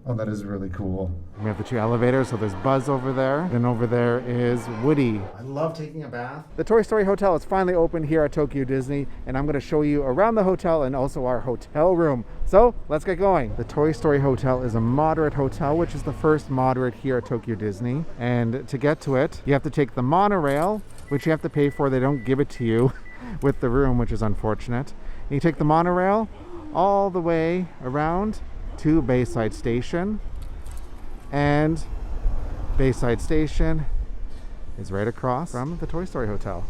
Oh, that is really cool. We have the two elevators, so there's Buzz over there. Then over there is Woody. I love taking a bath. The Toy Story Hotel is finally open here at Tokyo Disney, and I'm going to show you around the hotel and also our hotel room. So let's get going. The Toy Story Hotel is a moderate hotel, which is the first moderate here at Tokyo Disney. And to get to it, you have to take the monorail, which you have to pay for. They don't give it to you with the room, which is unfortunate. And you take the monorail all the way around to Bayside Station, and Bayside Station is right across from the Toy Story Hotel.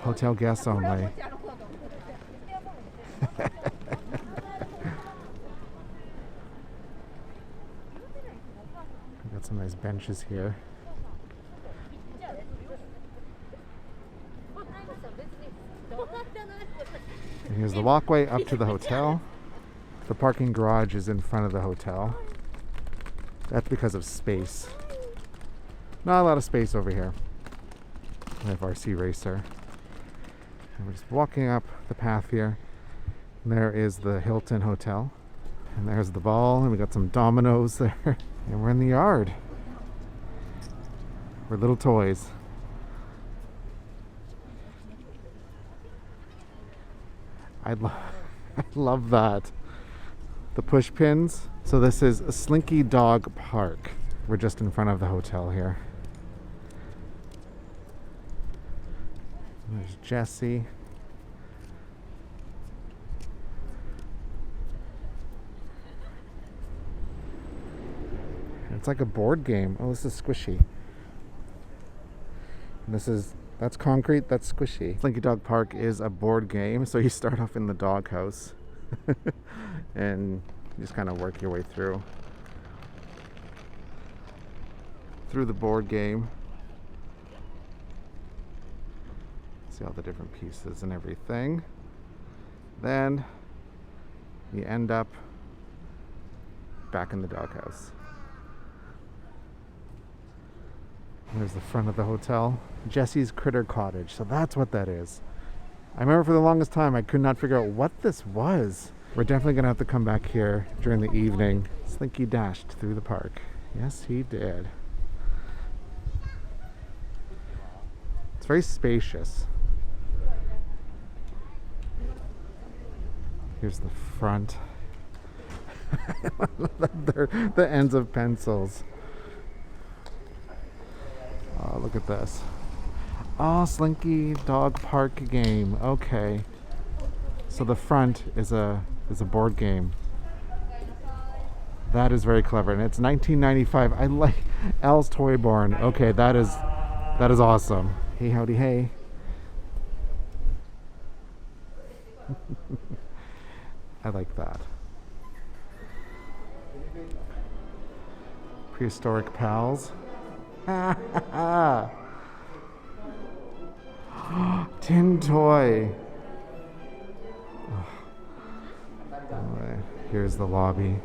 Hotel guests only. Got some nice benches here. And here's the walkway up to the hotel. The parking garage is in front of the hotel. That's because of space. Not a lot of space over here. We have RC Racer. And we're just walking up the path here. And there is the Hilton Hotel. And there's the ball, and we got some dominoes there. And we're in the yard. We're little toys. I love that. The push pins. So this is a Slinky Dog Park. We're just in front of the hotel here. There's Jessie. It's like a board game. Oh, this is squishy. And that's concrete, that's squishy. Slinky Dog Park is a board game, so you start off in the doghouse and you just kind of work your way through the board game. See all the different pieces and everything. Then you end up back in the doghouse. There's the front of the hotel. Jessie's Critter Cottage. So that's what that is. I remember for the longest time I could not figure out what this was. We're definitely going to have to come back here during the evening. Slinky dashed through the park. Yes, he did. It's very spacious. Here's the front. The ends of pencils. Oh, look at this. Oh, Slinky Dog Park game. Okay. So the front is a board game. That is very clever. And it's 1995. I like Al's Toy Barn. Okay, that is awesome. Hey, howdy, hey. I like that. Prehistoric Pals. Tin toy. Here's the lobby.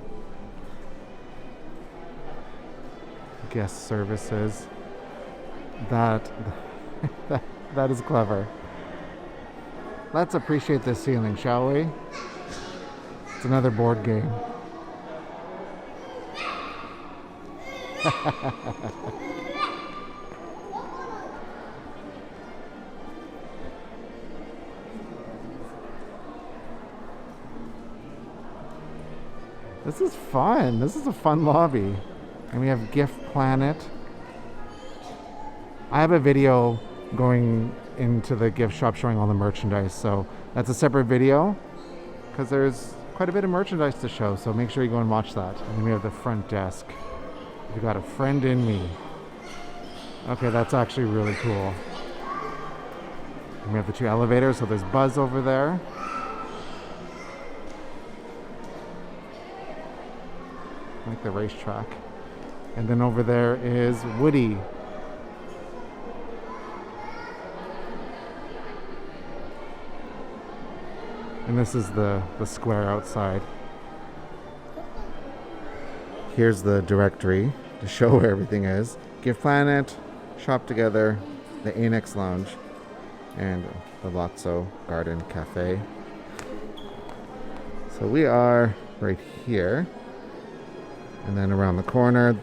Guest services. That is clever. Let's appreciate this ceiling, shall we? It's another board game. This is fun. This is a fun lobby. And we have Gift Planet. I have a video going into the gift shop showing all the merchandise, so that's a separate video because there's quite a bit of merchandise to show, so make sure you go and watch that. And then we have the front desk. You got a friend in me. Okay, that's actually really cool. And we have the two elevators, so there's Buzz over there. Like the racetrack. And then over there is Woody. And this is the square outside. Here's the directory to show where everything is. Gift Planet, Shop Together, the Annex Lounge, and the Lotso Garden Cafe. So we are right here. And then around the corner,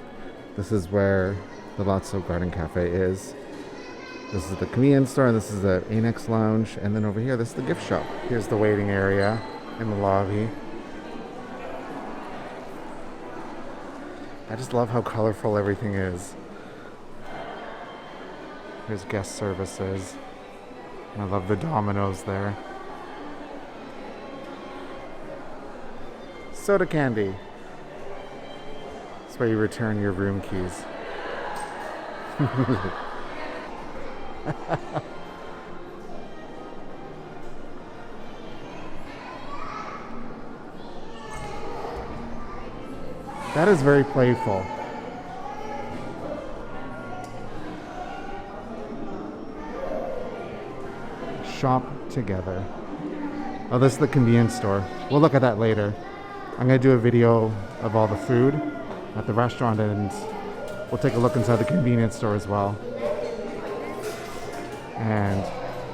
this is where the Lotso Garden Cafe is. This is the convenience store, and this is the Annex Lounge. And then over here, this is the gift shop. Here's the waiting area in the lobby. I just love how colorful everything is. Here's guest services. I love the dominoes there. Soda candy. That's where you return your room keys. That is very playful. Shop together. Oh, this is the convenience store. We'll look at that later. I'm going to do a video of all the food at the restaurant, and we'll take a look inside the convenience store as well. And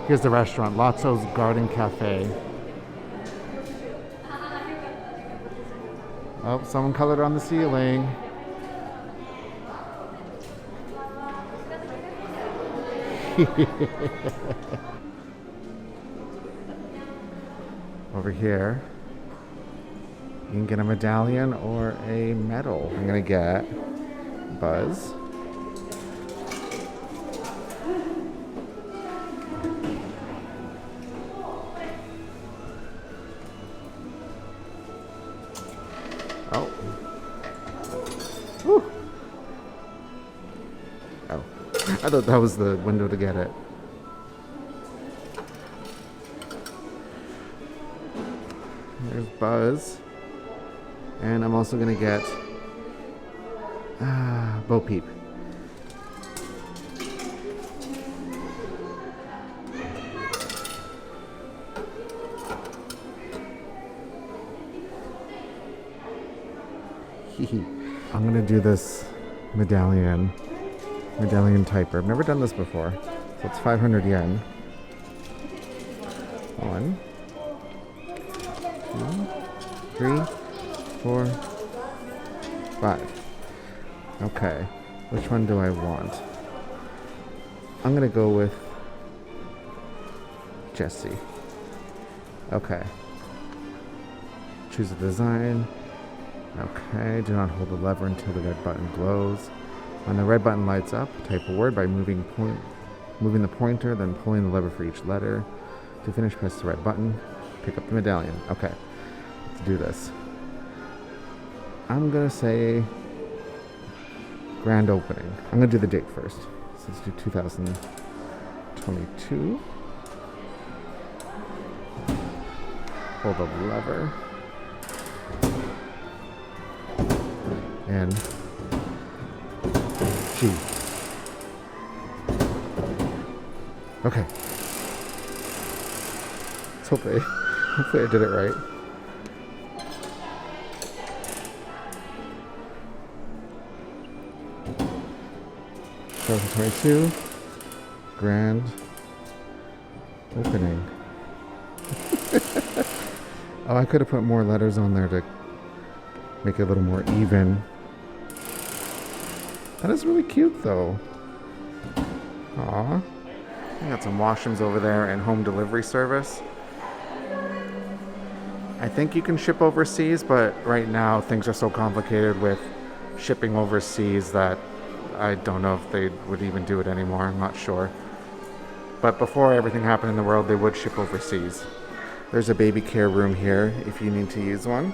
here's the restaurant, Lotso's Garden Cafe. Oh, someone colored on the ceiling. Over here, you can get a medallion or a medal. I'm gonna get Buzz. Oh. Whew. Oh. I thought that was the window to get it. There's Buzz. And I'm also going to get Bo Peep. I'm going to do this medallion typer. I've never done this before. So it's 500 yen. 1, 2, 3, 4, 5. Okay, which one do I want? I'm gonna go with Jessie. Okay. Choose a design. Okay, do not hold the lever until the red button glows. When the red button lights up, type a word by moving the pointer, then pulling the lever for each letter. To finish, press the red button. Pick up the medallion. Okay, let's do this. I'm gonna say grand opening. I'm gonna do the date first. So let's do 2022. Pull the lever. And G. Okay. Let's hopefully I did it right. '22 grand opening. Oh, I could have put more letters on there to make it a little more even. That is really cute though. Aw. I got some washrooms over there and home delivery service. I think you can ship overseas, but right now things are so complicated with shipping overseas that I don't know if they would even do it anymore. I'm not sure. But before everything happened in the world, they would ship overseas. There's a baby care room here if you need to use one.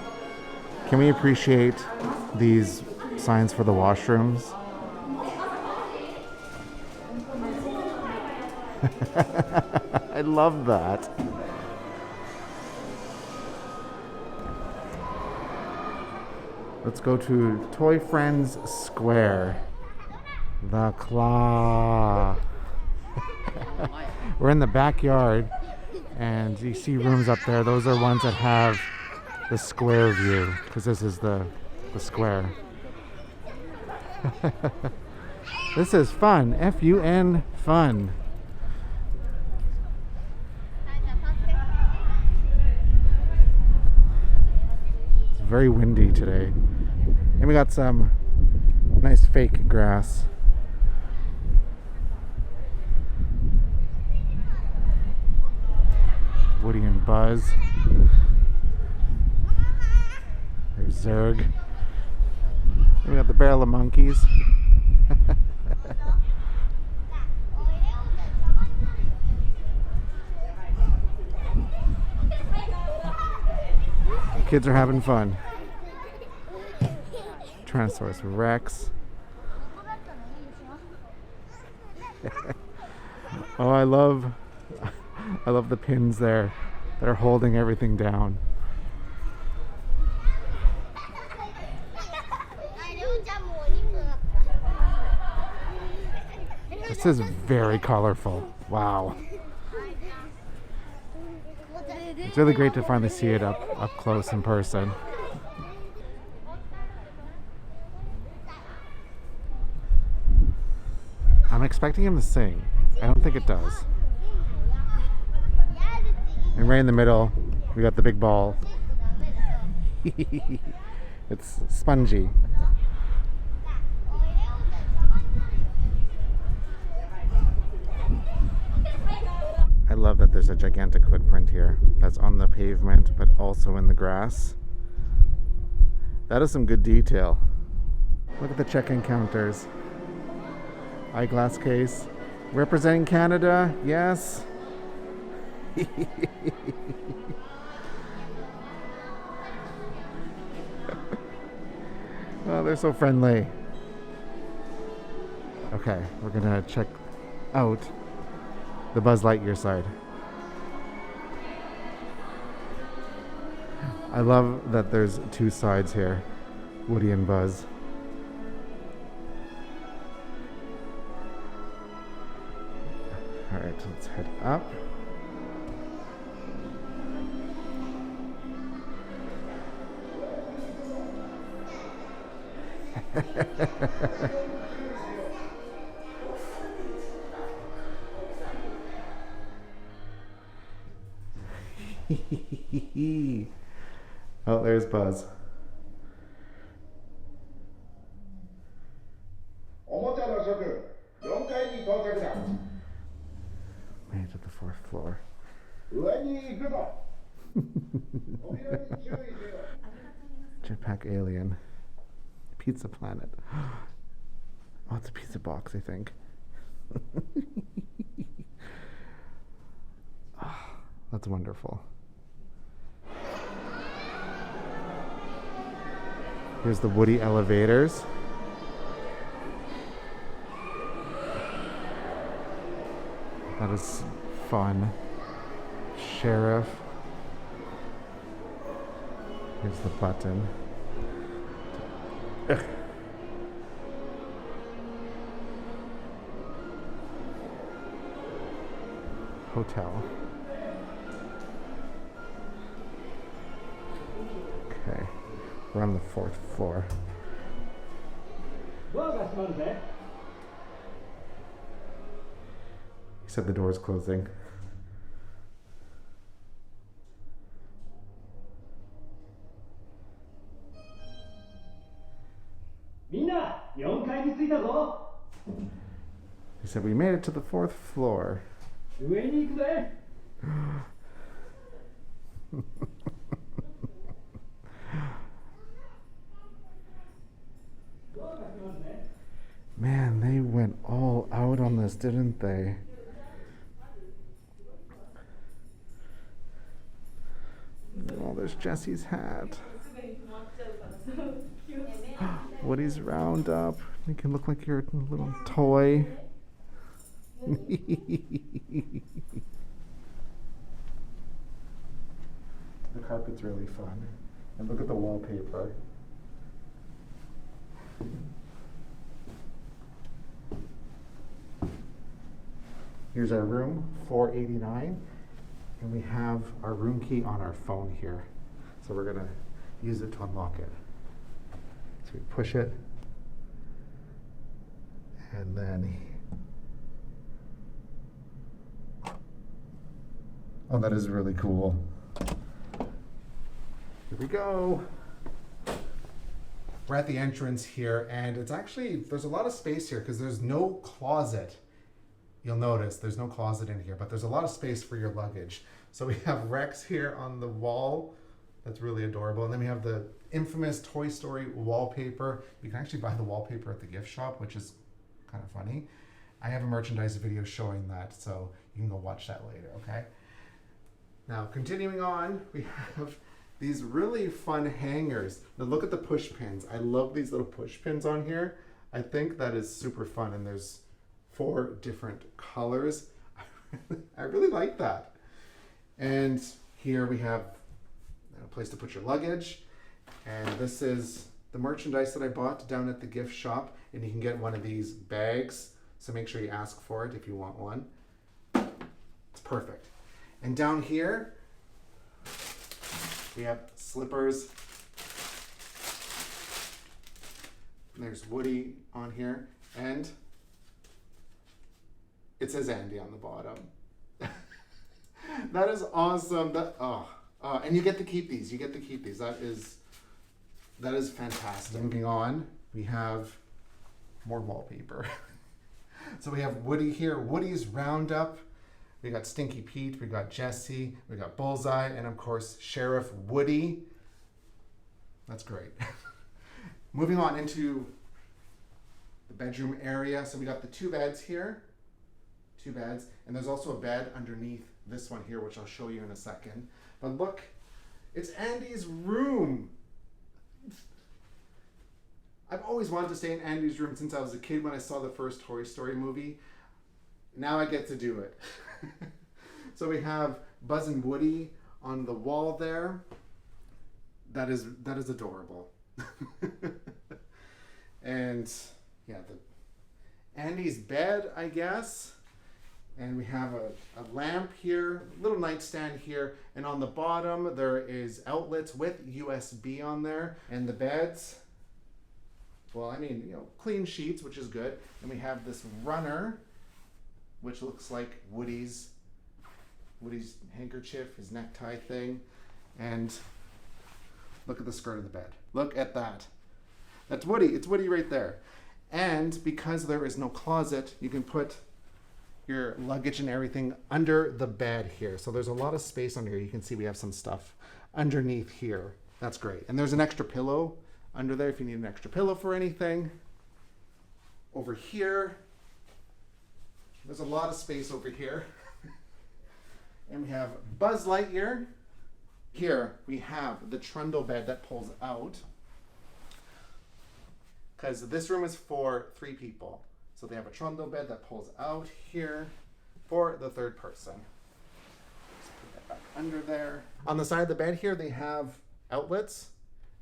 Can we appreciate these signs for the washrooms? I love that. Let's go to Toy Friends Square. The Claw. We're in the backyard, and you see rooms up there. Those are ones that have the square view, because this is the square. This is fun. F-U-N, fun. very windy today. And we got some nice fake grass. Woody and Buzz. There's Zerg. And we got the barrel of monkeys. Kids are having fun. Tyrannosaurus Rex. Oh, I love the pins there that are holding everything down. This is very colorful. Wow. It's really great to finally see it up close in person. I'm expecting him to sing. I don't think it does. And right in the middle, we got the big ball. It's spongy. I love that there's a gigantic footprint here that's on the pavement but also in the grass. That is some good detail. Look at the check-in counters. Eyeglass case. Representing Canada, yes. Oh, they're so friendly. Okay, we're gonna check out the Buzz Lightyear side. I love that there's two sides here, Woody and Buzz. Alright, let's head up. Oh, there's Buzz. Made it to the 4th floor. Jetpack alien. Pizza planet. Oh, it's a pizza box, I think. Oh, that's wonderful. Here's the Woody elevators. That is fun. Sheriff. Here's the button. Ugh. Hotel. Okay, we're on the 4th floor. He said the door's closing. He said we made it to the 4th floor. Man, they went all out on this, didn't they? Oh, there's Jesse's hat. Woody's roundup. You can look like your little toy. The carpet's really fun. And look at the wallpaper. Here's our room, 489. And we have our room key on our phone here. So we're gonna use it to unlock it. So we push it. And then, oh, that is really cool. Here we go. We're at the entrance here, and it's actually, there's a lot of space here because there's no closet. You'll notice there's no closet in here, but there's a lot of space for your luggage. So we have Rex here on the wall. That's really adorable. And then we have the infamous Toy Story wallpaper. You can actually buy the wallpaper at the gift shop, which is kind of funny. I have a merchandise video showing that, so you can go watch that later, okay? Now, continuing on, we have these really fun hangers. Now look at the push pins. I love these little push pins on here. I think that is super fun, and there's 4 different colors. I really like that. And here we have a place to put your luggage. And this is the merchandise that I bought down at the gift shop. And you can get one of these bags. So make sure you ask for it if you want one. It's perfect. And down here, we have slippers. There's Woody on here. And it says Andy on the bottom. That is awesome. And you get to keep these. You get to keep these. That is fantastic. Moving on, we have more wallpaper. So we have Woody here. Woody's Roundup. We got Stinky Pete. We got Jesse. We got Bullseye, and of course Sheriff Woody. That's great. Moving on into the bedroom area. So we got the 2 beds here. 2 beds, and there's also a bed underneath this one here, which I'll show you in a second. But look, it's Andy's room. I've always wanted to stay in Andy's room since I was a kid when I saw the first Toy Story movie. Now I get to do it. So we have Buzz and Woody on the wall there. That is adorable. And yeah, Andy's bed, I guess. And we have a lamp here, a little nightstand here, and on the bottom there is outlets with USB on there. And the beds, well, I mean, you know, clean sheets, which is good. And we have this runner, which looks like Woody's handkerchief, his necktie thing. And look at the skirt of the bed. Look at that. That's Woody. It's Woody right there. And because there is no closet, you can put your luggage and everything under the bed here. So there's a lot of space under here. You can see we have some stuff underneath here. That's great. And there's an extra pillow under there if you need an extra pillow for anything. Over here, there's a lot of space over here. And we have Buzz Lightyear. Here we have the trundle bed that pulls out, because this room is for 3 people. So they have a trundle bed that pulls out here for the 3rd person. Just put that back under there. On the side of the bed here, they have outlets,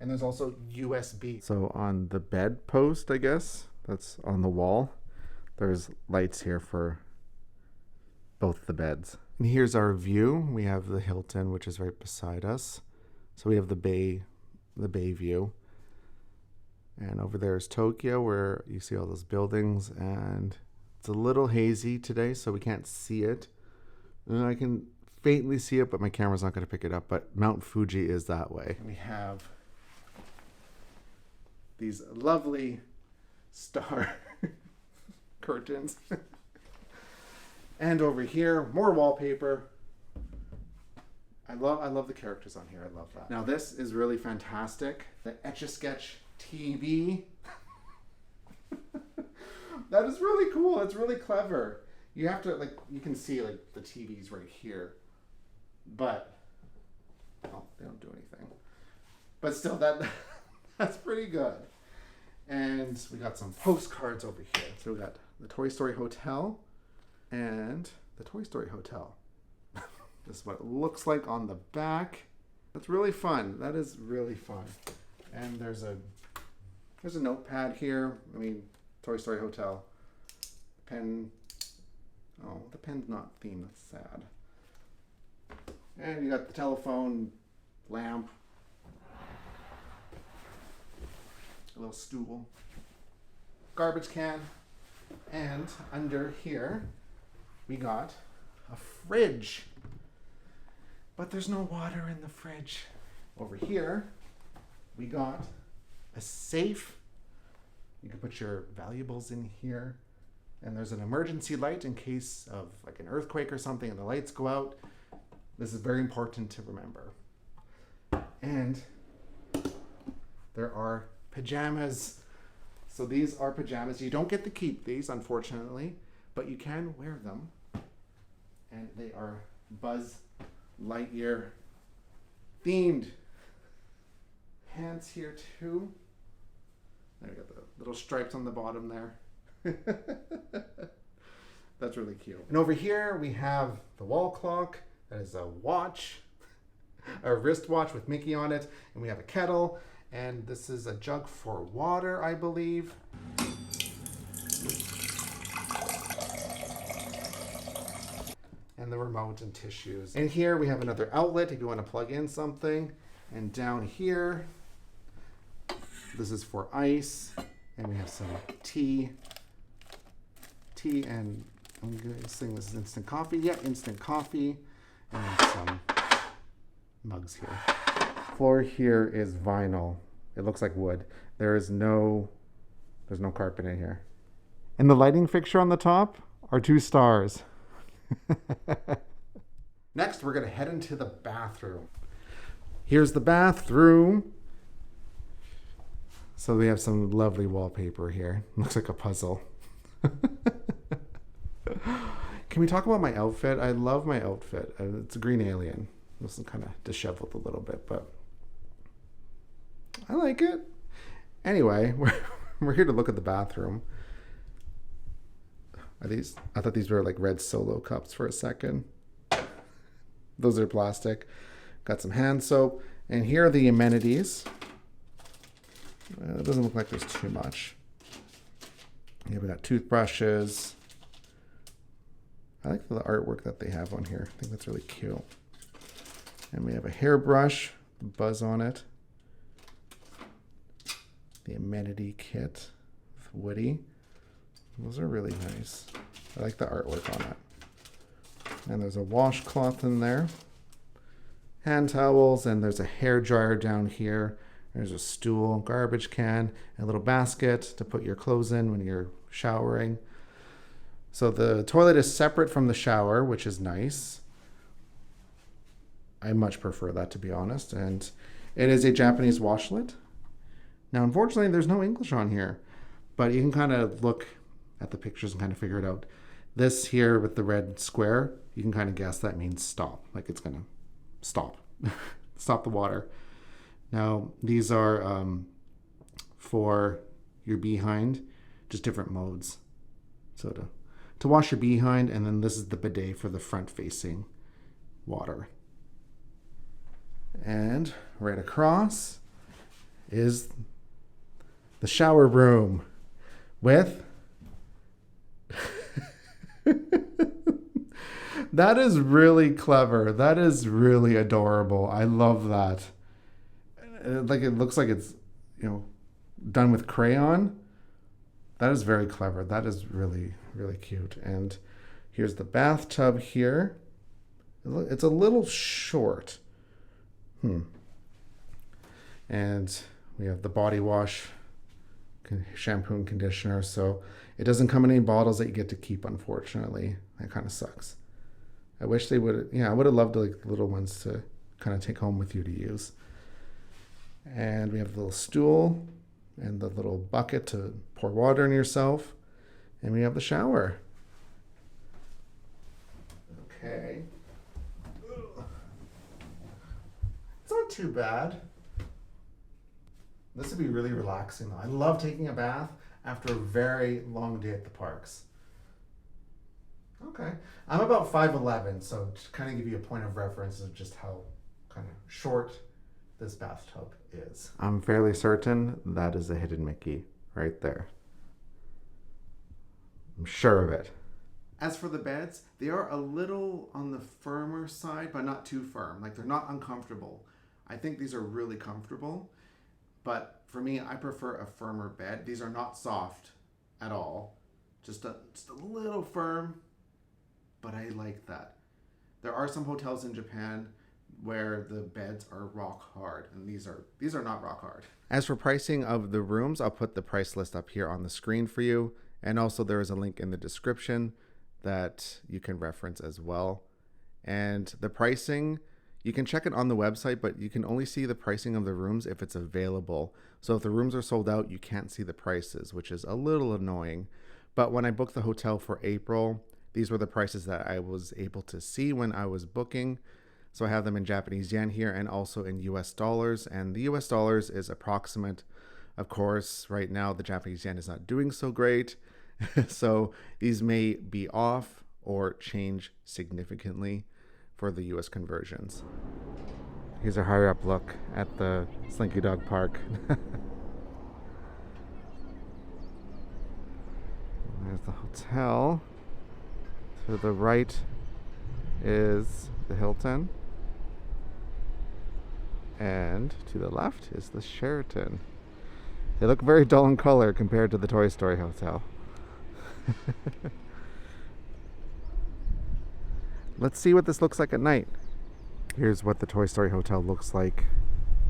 and there's also USB. So on the bed post, I guess, that's on the wall, there's lights here for both the beds. And here's our view. We have the Hilton, which is right beside us. So we have the bay view. And over there is Tokyo, where you see all those buildings, and it's a little hazy today, so we can't see it. And I can faintly see it, but my camera's not going to pick it up. But Mount Fuji is that way. And we have these lovely star curtains. And over here, more wallpaper. I love the characters on here. I love that. Now this is really fantastic. The Etch-a-Sketch TV. That is really cool. It's really clever. You have to, like, you can see like the TVs right here, but oh, they don't do anything. But still, that's pretty good. And we got some postcards over here. So we got the Toy Story Hotel and the Toy Story Hotel. This is what it looks like on the back. That's really fun. That is really fun. And there's a notepad here. I mean, Toy Story Hotel. Pen. Oh, the pen's not themed. That's sad. And you got the telephone, lamp, a little stool, garbage can, and under here we got a fridge. But there's no water in the fridge. Over here we got a safe. You can put your valuables in here. And there's an emergency light in case of like an earthquake or something and the lights go out. This is very important to remember. And there are pajamas. So these are pajamas. You don't get to keep these, unfortunately, but you can wear them. And they are Buzz Lightyear themed. Pants here too. There you got the little stripes on the bottom there. That's really cute. And over here we have the wall clock. That is a watch, a wristwatch with Mickey on it. And we have a kettle. And this is a jug for water, I believe. And the remote and tissues. And here we have another outlet if you want to plug in something. And down here, this is for ice. And we have some tea. And I'm guessing this is instant coffee. Yeah, instant coffee. And some mugs here. Floor here is vinyl. It looks like wood. There's no carpet in here. And the lighting fixture on the top are 2 stars. Next, we're gonna head into the bathroom. Here's the bathroom. So we have some lovely wallpaper here. Looks like a puzzle. Can we talk about my outfit? I love my outfit. It's a green alien. This is kind of disheveled a little bit, but I like it. Anyway, we're here to look at the bathroom. Are these? I thought these were like red Solo cups for a second. Those are plastic. Got some hand soap. And here are the amenities. It doesn't look like there's too much. Here we got toothbrushes. I like the artwork that they have on here. I think that's really cute. And we have a hairbrush, Buzz on it. The amenity kit with Woody. Those are really nice. I like the artwork on it. And there's a washcloth in there. Hand towels, and there's a hair dryer down here. There's a stool, garbage can, and a little basket to put your clothes in when you're showering. So the toilet is separate from the shower, which is nice. I much prefer that, to be honest. And it is a Japanese washlet. Now, unfortunately, there's no English on here, but you can kind of look at the pictures and kind of figure it out. This here with the red square, you can kind of guess that means stop, like it's gonna stop, stop the water. Now, these are for your behind, just different modes. So to wash your behind, and then this is the bidet for the front-facing water. And right across is the shower room with that is really clever. That is really adorable. I love that. Like, it looks like it's, done with crayon. That is very clever. That is really, really cute. And here's the bathtub here. It's a little short. And we have the body wash, shampoo and conditioner. So it doesn't come in any bottles that you get to keep, unfortunately. That kind of sucks. I wish they would. I would have loved like little ones to kind of take home with you to use. And we have the little stool and the little bucket to pour water in yourself. And we have the shower. Okay. It's not too bad. This would be really relaxing though. I love taking a bath after a very long day at the parks. Okay. I'm about 5'11", so to kind of give you a point of reference of just how kind of short this bathtub is. I'm fairly certain that is a hidden Mickey right there. I'm sure of it. As for the beds, they are a little on the firmer side, but not too firm. Like, they're not uncomfortable. I think these are really comfortable, but for me, I prefer a firmer bed. These are not soft at all. Just a little firm, but I like that. There are some hotels in Japan where the beds are rock hard, and these are not rock hard. As for pricing of the rooms, I'll put the price list up here on the screen for you, and also there is a link in the description that you can reference as well. And the pricing, you can check it on the website, but you can only see the pricing of the rooms if it's available. So if the rooms are sold out, you can't see the prices, which is a little annoying. But when I booked the hotel for April, these were the prices that I was able to see when I was booking. So I have them in Japanese yen here and also in US dollars. And the US dollars is approximate. Of course, right now the Japanese yen is not doing so great. So these may be off or change significantly for the US conversions. Here's a higher up look at the Slinky Dog Park. There's the hotel. To the right is the Hilton. And to the left is the Sheraton. They look very dull in color compared to the Toy Story Hotel. Let's see what this looks like at night. Here's what the Toy Story Hotel looks like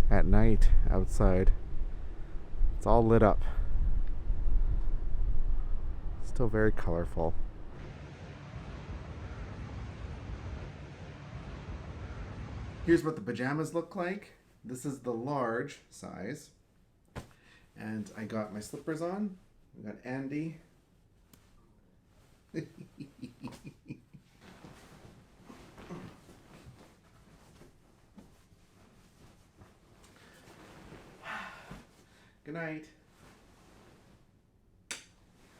at night outside. It's all lit up. Still very colorful. Here's what the pajamas look like. This is the large size. And I got my slippers on. I got Andy. Good night.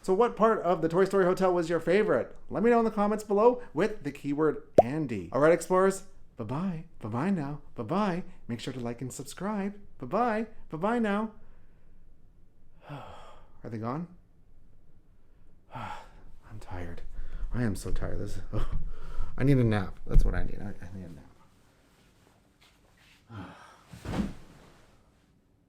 So what part of the Toy Story Hotel was your favorite? Let me know in the comments below with the keyword Andy. All right, explorers. Bye-bye. Bye-bye now. Bye-bye. Make sure to like and subscribe. Bye-bye. Bye-bye now. Are they gone? I'm tired. I am so tired. I need a nap. That's what I need. I need a nap.